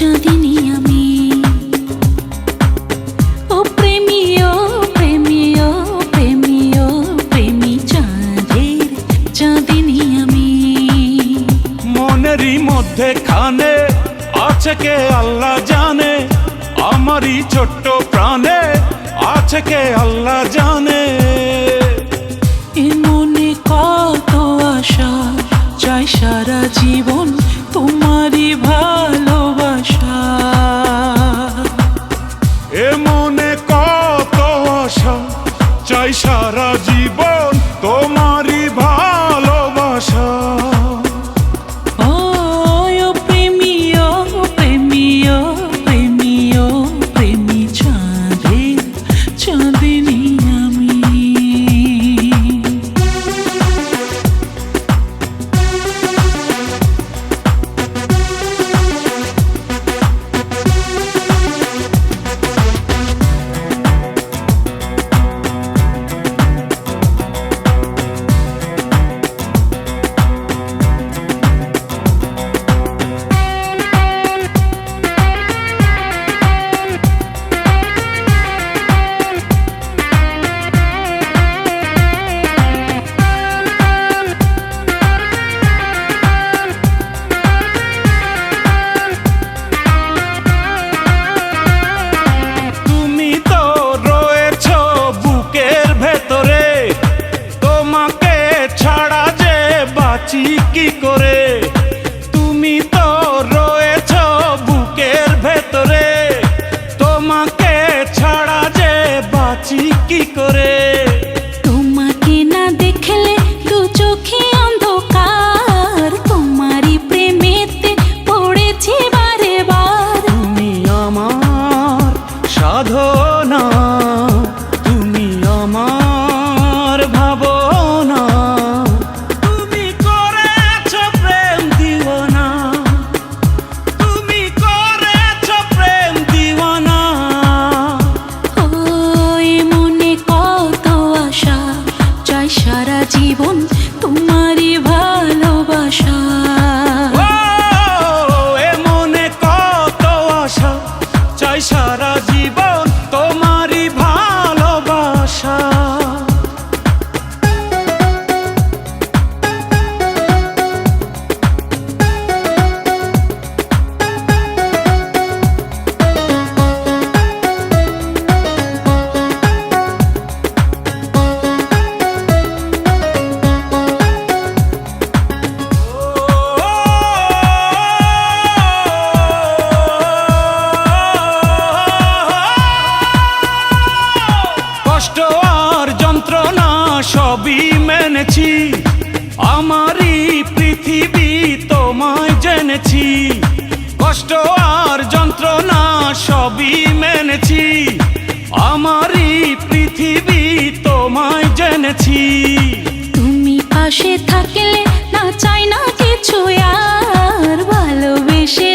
চাঁদিনী আমি। ও প্রেমী ও প্রেমী ও প্রেমী ও প্রেমী চাঁদের চাঁদিনী আমি। মনেরই মধ্যে খানে আছে কে আল্লাহ জানে, আমারই ছোট্ট প্রাণে আছে কে আল্লাহ জানে। এ মনে কত আশা চাই সারা জীবন তোমারই ভালোবাসা। এ মনে কত আশা চাই সারা জীবন তোমারই ভালোবাসা। ও প্রেমী ও প্রেমী ও প্রেমী ও প্রেমী চাঁদের চাঁদিনী আমি। কি করে তুমি তো রয়েছ বুকের ভেতরে, তোমাকে ছাড়া যে বাঁচি কি করে। তোমাকে না দেখলে দু চোখে অন্ধকার, তোমারই প্রেমেতে পড়েছি বারে বার। তুমি আমার সাধনা, তুমি আমার ভাবনা, সারা জীবন তোমারই ভালোবাসা। এ মনে কত আশা চাই সারা জীবন তোমারই ভালোবাসা। কষ্ট আর যন্ত্রণা সবই মেনেছি, আমারই পৃথিবী তোমায় জেনেছি। কষ্ট আর যন্ত্রণা সবই মেনেছি, আমারই পৃথিবী তোমায় জেনেছি। তুমি পাশে থাকলে না চাই না কিছু আর, ভালোবেসে